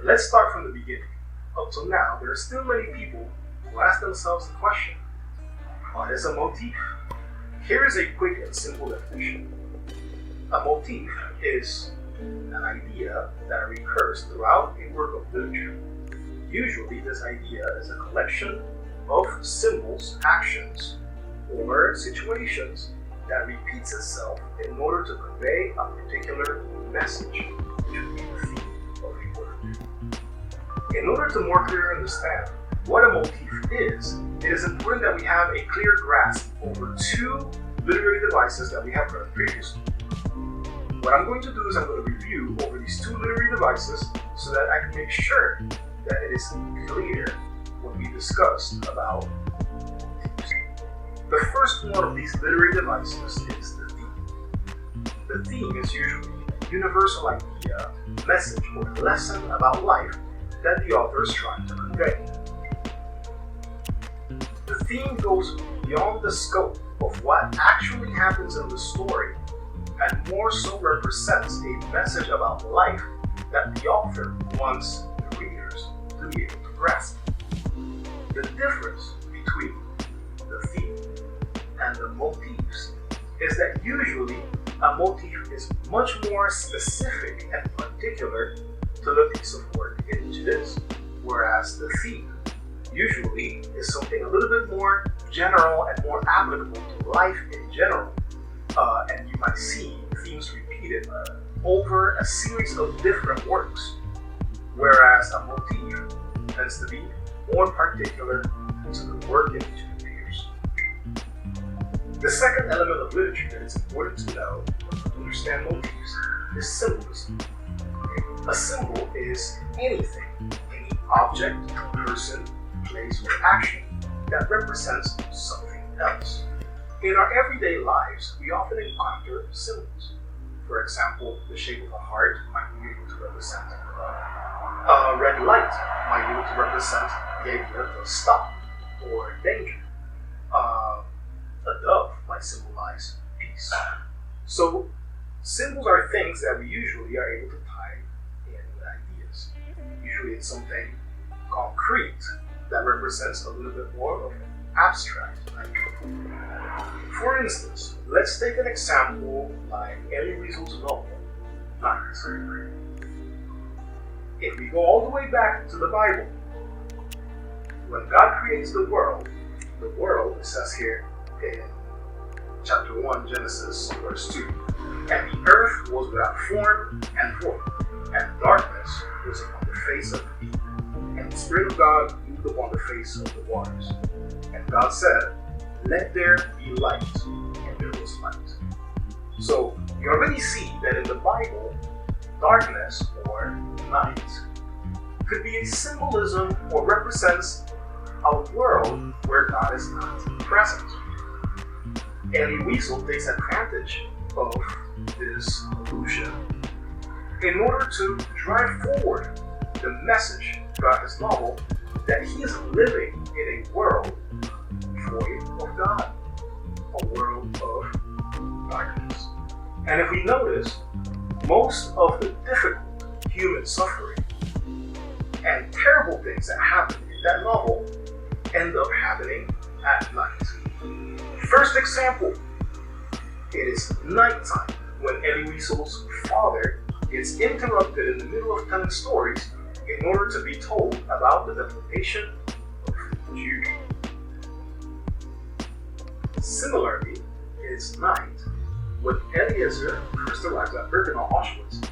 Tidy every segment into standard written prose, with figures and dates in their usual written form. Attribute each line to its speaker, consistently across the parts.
Speaker 1: let's start from the beginning. Up till now, there are still many people who ask themselves the question, what is a motif? Here is a quick and simple definition. A motif is an idea that recurs throughout a work of literature. Usually this idea is a collection of symbols, actions, or situations that repeats itself in order to convey a particular message, which would be the theme of a word. In order to more clearly understand what a motif is, it is important that we have a clear grasp over two literary devices that we have learned previously. What I'm going to do is I'm going to review over these two literary devices so that I can make sure that it is clear when we discuss about motifs. The first one of these literary devices is the theme. The theme is usually a universal idea, message, or lesson about life that the author is trying to convey. The theme goes beyond the scope of what actually happens in the story and more so represents a message about life that the author wants the readers to be able to grasp. The difference between the theme and the motifs is that usually a motif is much more specific and particular to the piece of work in which it is, whereas the theme usually is something a little bit more general and more applicable to life in general. And you might see themes repeated over a series of different works, whereas a motif tends to be more particular to the work in which it appears. The second element of literature that is important to know to understand motifs is symbolism. A symbol is anything, any object, person, place, or action that represents something else. In our everyday lives, we often encounter symbols. For example, the shape of a heart might be able to represent a red light might be able to represent the idea of stop or danger. A dove might symbolize peace. So, symbols are things that we usually are able to tie in with ideas. Usually it's something concrete that represents a little bit more of an abstract idea. For instance, let's take an example like Elie Wiesel's novel, Motifs. If we go all the way back to the Bible, when God creates the world, it says here in chapter 1, Genesis, verse 2, and the earth was without form and void, and darkness was upon the face of the deep, and the Spirit of God moved upon the face of the waters. And God said, let there be light, and there was light. So you already see that in the Bible, darkness or night could be a symbolism or represents a world where God is not present. Elie Wiesel takes advantage of this illusion in order to drive forward the message throughout his novel that he is living in a world void of God, a world of darkness. And if we notice, most of the difficult human suffering and terrible things that happen in that novel end up happening at night. First example, it is nighttime when Elie Wiesel's father gets interrupted in the middle of telling stories in order to be told about the deportation of Jews. Similarly, it is night when Eliezer first arrives at Birkenau, Auschwitz,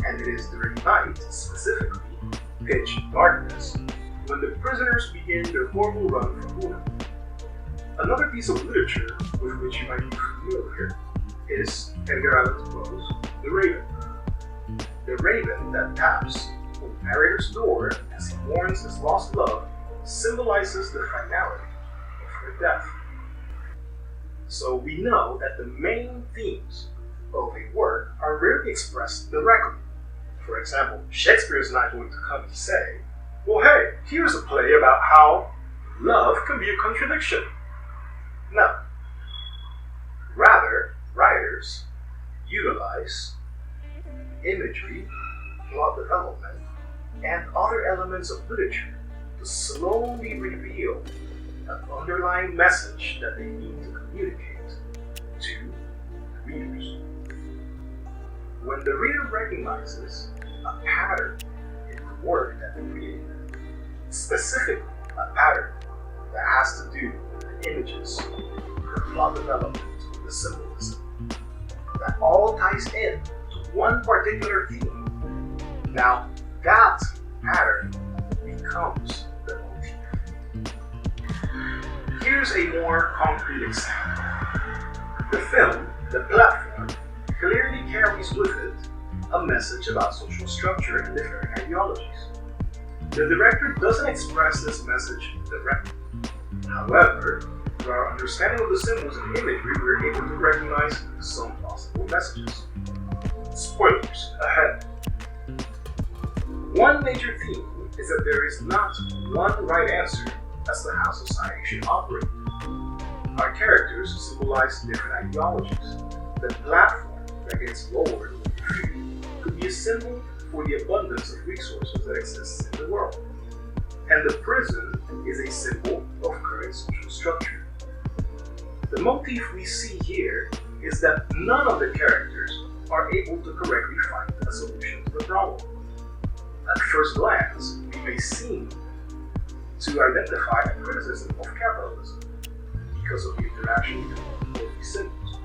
Speaker 1: and it is during night, specifically pitch darkness, when the prisoners begin their horrible run from Una. Another piece of literature with which you might be familiar is Edgar Allan Poe's The Raven. The raven that taps on the narrator's door as he mourns his lost love symbolizes the finality of her death. So we know that the main themes of a work are rarely expressed directly. For example, Shakespeare is not going to come and say, well, hey, here's a play about how love can be a contradiction. No. Rather, writers utilize imagery, plot development, and other elements of literature to slowly reveal an underlying message that they need to communicate to the readers. When the reader recognizes a pattern in the work that they're reading, specifically a pattern that has to do with the images, the plot development, the symbolism, that all ties in to one particular theme, now that pattern becomes the motif. Here's a more concrete example. The film, the platform, clearly carries with it a message about social structure and different ideologies. The director doesn't express this message directly. However, through our understanding of the symbols and imagery, we're able to recognize some possible messages. Spoilers ahead. One major theme is that there is not one right answer as to how society should operate. Our characters symbolize different ideologies. The platform that gets lowered with the tree could be a symbol for the abundance of resources that exists in the world. And the prison is a symbol of current social structure. The motif we see here is that none of the characters are able to correctly find a solution to the problem. At first glance, we may seem to identify a criticism of capitalism because of the interaction between these symbols.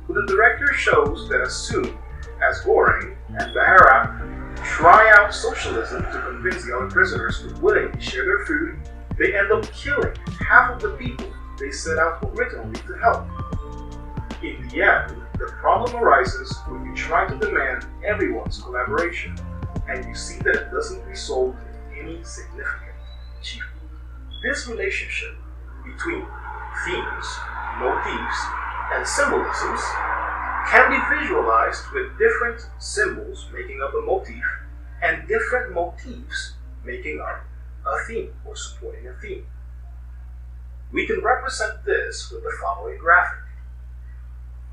Speaker 1: But the director shows that as soon as Goring and Bahara try out socialism to convince the other prisoners to willingly share their food, they end up killing half of the people they set out originally to help. In the end, the problem arises when you try to demand everyone's collaboration, and you see that it doesn't result in any significant achievement. This relationship between themes, motifs, and symbolisms can be visualized with different symbols making up a motif and different motifs making up a theme or supporting a theme. We can represent this with the following graphic.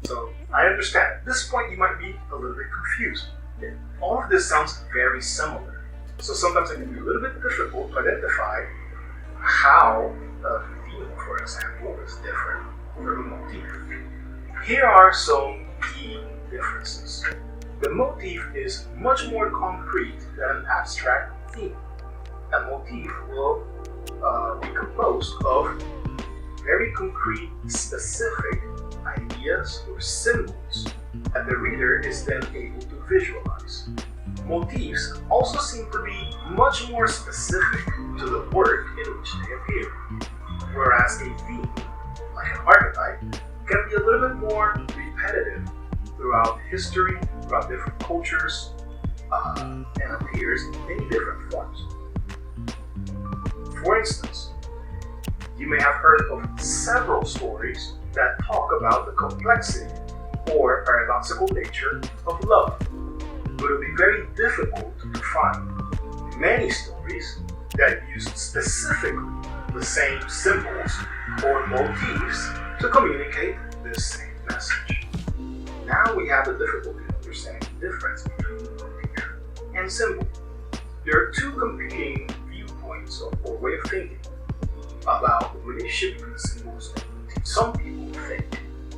Speaker 1: So, I understand at this point you might be a little bit confused. All of this sounds very similar. So sometimes it can be a little bit difficult to identify how a theme, for example, is different from a motif. Here are some key differences. The motif is much more concrete than an abstract theme. A motif will be composed of very concrete, specific ideas or symbols that the reader is then able to visualize. Motifs also seem to be much more specific to the work in which they appear, whereas a theme, like an archetype, can be a little bit more repetitive throughout history, throughout different cultures, and appears in many different forms. For instance, you may have heard of several stories that talk about the complexity or paradoxical nature of love, but it would be very difficult to find many stories that use specifically the same symbols or motifs to communicate this same message. Now we have the difficulty of understanding the difference between motif and symbol. There are two competing viewpoints or way of thinking about the relationship between symbols and motifs. Some people think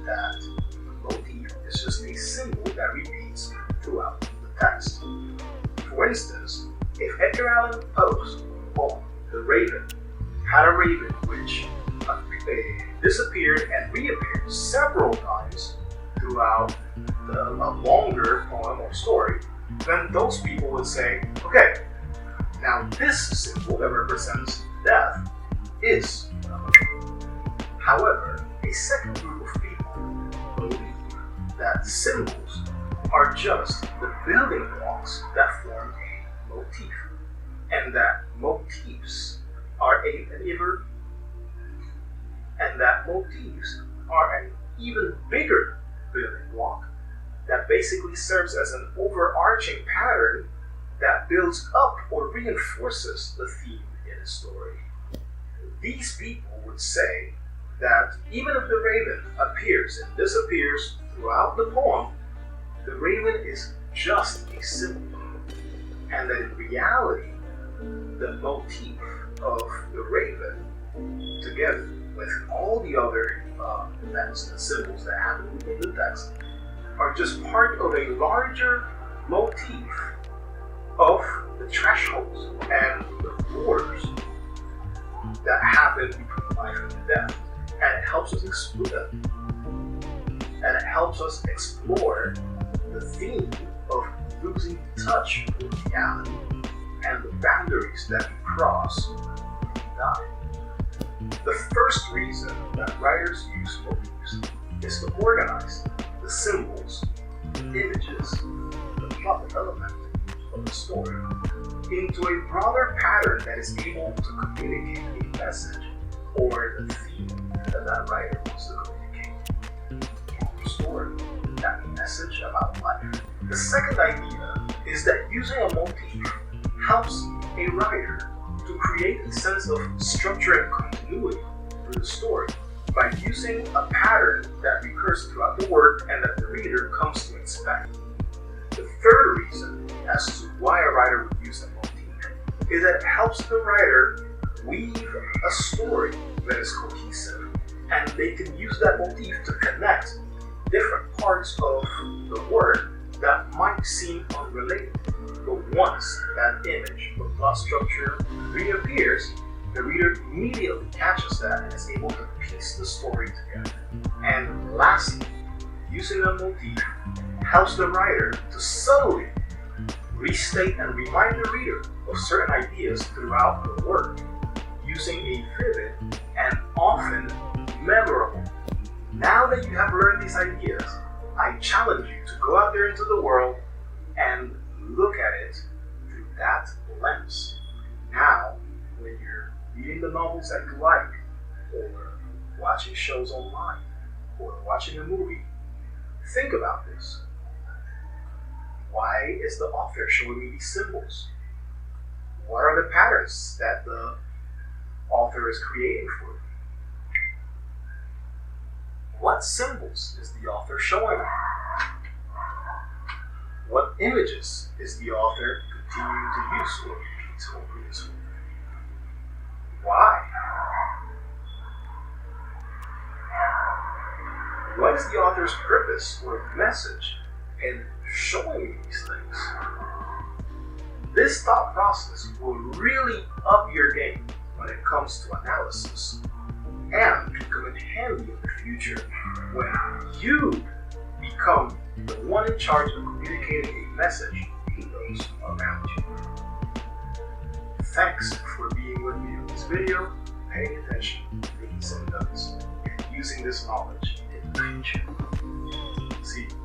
Speaker 1: that the motif is just a symbol that repeats throughout the text. For instance, if Edgar Allan Poe's poem, The Raven, had a raven which disappeared and reappeared several times throughout a longer poem or story, then those people would say, okay, now this symbol that represents death is a motif. However, a second group of people believe that symbols are just the building blocks that form a motif, and that motifs are an even bigger building block that basically serves as an overarching pattern that builds up or reinforces the theme in a story. These people would say that even if the raven appears and disappears throughout the poem, the raven is just a symbol, and that in reality, the motif of the raven together with all the other events and symbols that happen within the text are just part of a larger motif of the thresholds and the borders that happen between life and death. And it helps us explore them. And it helps us explore the theme of losing touch with reality and the boundaries that we cross when we die. The first reason that writers use motifs is to organize the symbols, images, the plot development of the story into a broader pattern that is able to communicate a message or the theme that writer wants to communicate in the story, that message about life. The second idea is that using a motif helps a writer to create a sense of structure and continuity through the story by using a pattern that recurs throughout the work and that the reader comes to expect. The third reason as to why a writer would use a motif is that it helps the writer weave a story that is cohesive, and they can use that motif to connect different parts of the work that might seem unrelated. But once that image or plot structure reappears, the reader immediately catches that and is able to piece the story together. And lastly, using a motif helps the writer to subtly restate and remind the reader of certain ideas throughout the work, using a vivid and often memorable. Now that you have learned these ideas, I challenge you to go out there into the world and look at it through that lens. Now, when you're reading the novels that you like, or watching shows online, or watching a movie, think about this. Why is the author showing me these symbols? What are the patterns that the author is creating for me? What symbols is the author showing me? What images is the author continuing to use or repeat over his work? Why? What is the author's purpose or message in showing me these things? This thought process will really up your game when it comes to analysis, and can come in handy in the future when you become the one in charge of communicating a message to those around you. Thanks for being with me in this video, paying attention, taking some notes, and using this knowledge in the future. See you.